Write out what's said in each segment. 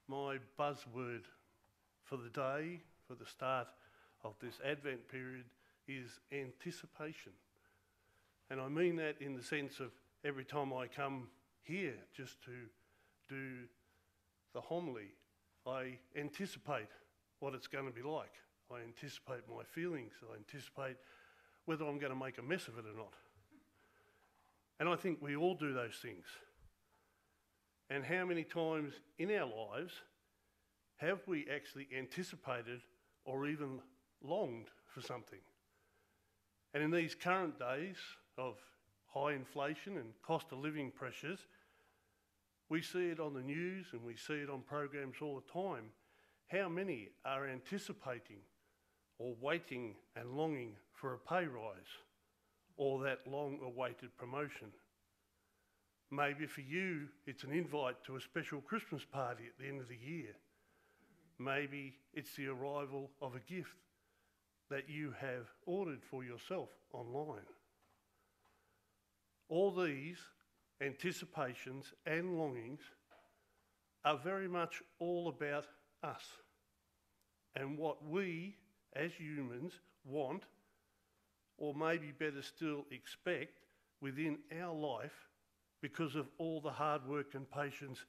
my buzzword for the day, for the start of this Advent period, is anticipation. And I mean that in the sense of every time I come here just to do the homily, I anticipate what it's going to be like. I anticipate my feelings. I anticipate whether I'm going to make a mess of it or not. And I think we all do those things. And how many times in our lives have we actually anticipated or even longed for something? And in these current days of high inflation and cost of living pressures, we see it on the news and we see it on programs all the time. How many are anticipating or waiting and longing for a pay rise or that long-awaited promotion? Maybe for you, it's an invite to a special Christmas party at the end of the year. Maybe it's the arrival of a gift that you have ordered for yourself online. All these anticipations and longings are very much all about us and what we as humans want, or maybe better still expect, within our life because of all the hard work and patience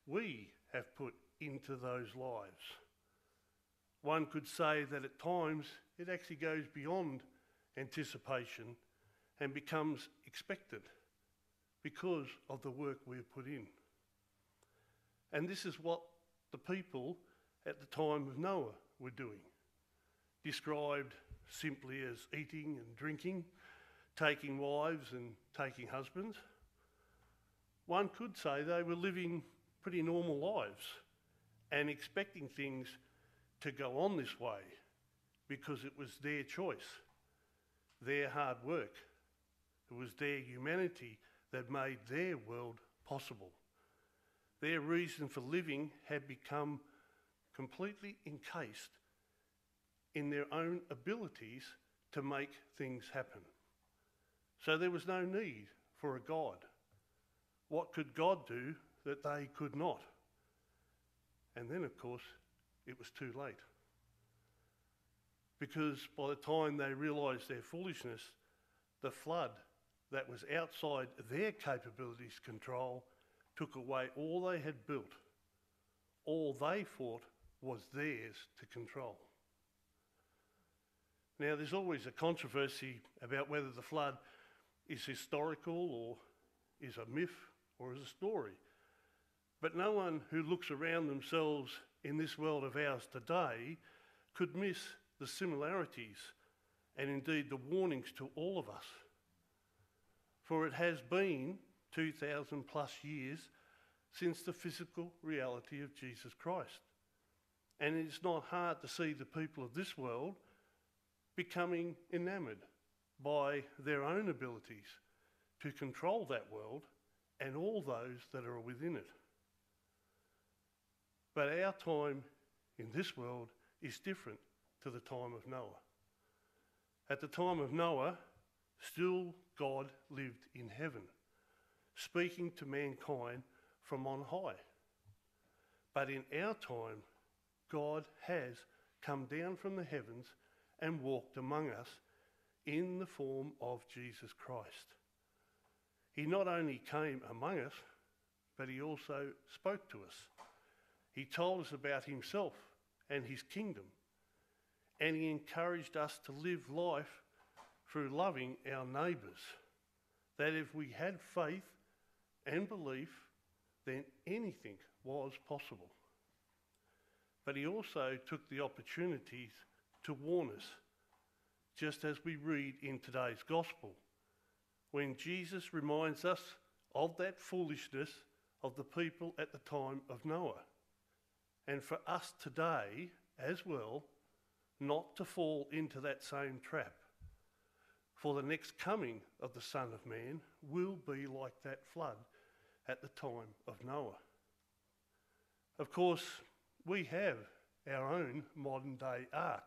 we have put into those lives. One could say that at times it actually goes beyond anticipation and becomes expected because of the work we've put in. And this is what the people at the time of Noah were doing, described simply as eating and drinking, taking wives and taking husbands. One could say they were living pretty normal lives and expecting things to go on this way because it was their choice, their hard work. It was their humanity that made their world possible. Their reason for living had become completely encased in their own abilities to make things happen. So there was no need for a God. What could God do that they could not? And then, of course, it was too late. Because by the time they realised their foolishness, the flood that was outside their capabilities' control took away all they had built, all they thought was theirs to control. Now, there's always a controversy about whether the flood is historical or is a myth or is a story. But no one who looks around themselves in this world of ours today could miss the similarities and indeed the warnings to all of us. For it has been 2,000 plus years since the physical reality of Jesus Christ. And it's not hard to see the people of this world becoming enamoured by their own abilities to control that world and all those that are within it. But our time in this world is different to the time of Noah. At the time of Noah, still God lived in heaven, speaking to mankind from on high. But in our time, God has come down from the heavens and walked among us in the form of Jesus Christ. He not only came among us, but he also spoke to us. He told us about himself and his kingdom, and he encouraged us to live life through loving our neighbours, that if we had faith and belief, then anything was possible. But he also took the opportunities to warn us, just as we read in today's gospel, when Jesus reminds us of that foolishness of the people at the time of Noah, and for us today as well, not to fall into that same trap. For the next coming of the Son of Man will be like that flood at the time of Noah. Of course, we have our own modern day ark,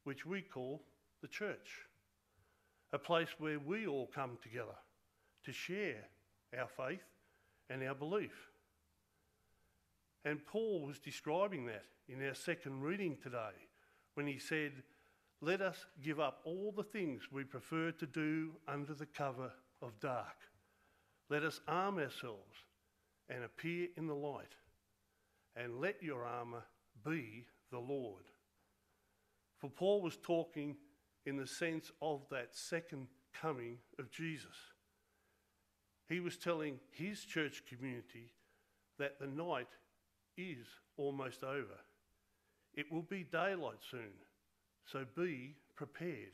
which we call the church, a place where we all come together to share our faith and our belief. And Paul was describing that in our second reading today when he said, "Let us give up all the things we prefer to do under the cover of dark. Let us arm ourselves and appear in the light, and let your armour be the Lord." For Paul was talking in the sense of that second coming of Jesus. He was telling his church community that the night is almost over. It will be daylight soon, so be prepared.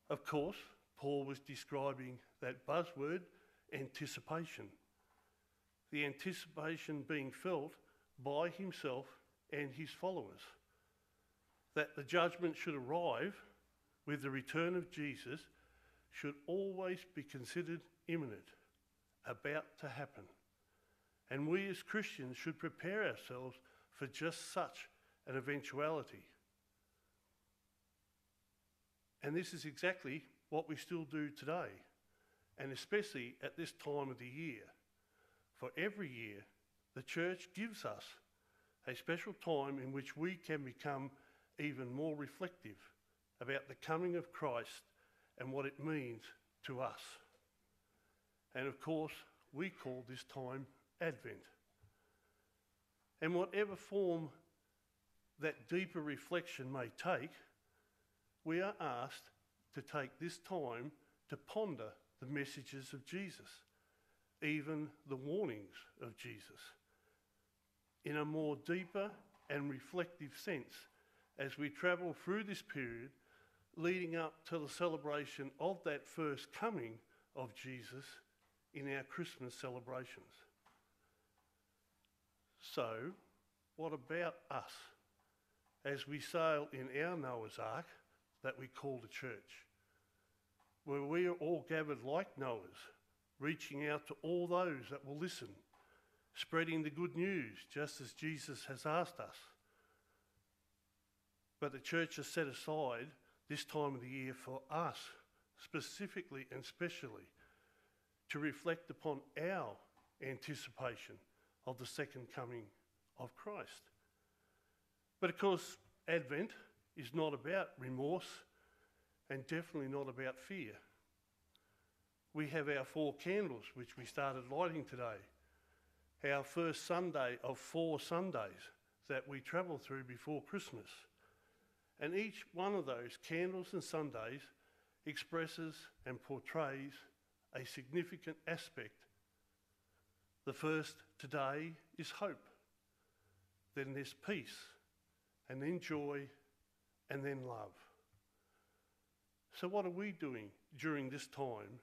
Of course, Paul was describing that buzzword, anticipation. The anticipation being felt by himself and his followers, that the judgment should arrive with the return of Jesus should always be considered imminent, about to happen. And we as Christians should prepare ourselves for just such an eventuality. And this is exactly what we still do today, and especially at this time of the year. For every year, the church gives us a special time in which we can become even more reflective about the coming of Christ and what it means to us. And of course, we call this time Advent. And whatever form that deeper reflection may take, we are asked to take this time to ponder the messages of Jesus, even the warnings of Jesus, in a more deeper and reflective sense as we travel through this period leading up to the celebration of that first coming of Jesus in our Christmas celebrations. So, what about us as we sail in our Noah's Ark that we call the church, where we are all gathered like Noahs, reaching out to all those that will listen, spreading the good news just as Jesus has asked us. But the church has set aside this time of the year for us, specifically and specially, to reflect upon our anticipation of the second coming of Christ. But of course, Advent is not about remorse and definitely not about fear. We have our 4 candles, which we started lighting today, our first Sunday of 4 Sundays that we travel through before Christmas. And each one of those candles and Sundays expresses and portrays a significant aspect. The first today is hope, then there's peace, and then joy, and then love. So what are we doing during this time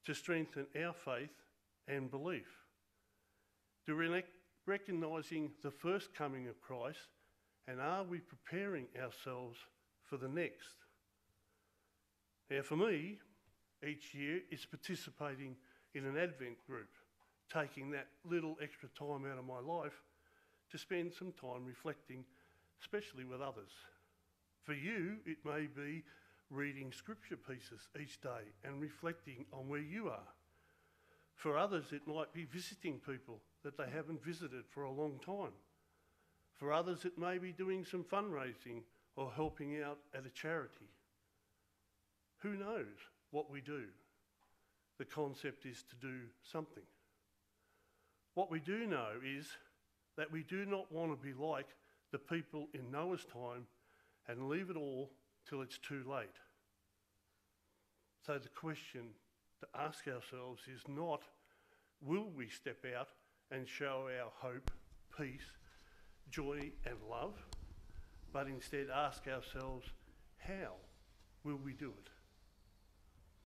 to strengthen our faith and belief? Do we recognising the first coming of Christ, and are we preparing ourselves for the next? Now for me, each year it's participating in an Advent group, taking that little extra time out of my life to spend some time reflecting, especially with others. For you, it may be reading scripture pieces each day and reflecting on where you are. For others, it might be visiting people that they haven't visited for a long time. For others, it may be doing some fundraising or helping out at a charity. Who knows what we do? The concept is to do something. What we do know is that we do not want to be like the people in Noah's time and leave it all till it's too late. So the question to ask ourselves is not, will we step out and show our hope, peace, joy and love, but instead ask ourselves, how will we do it?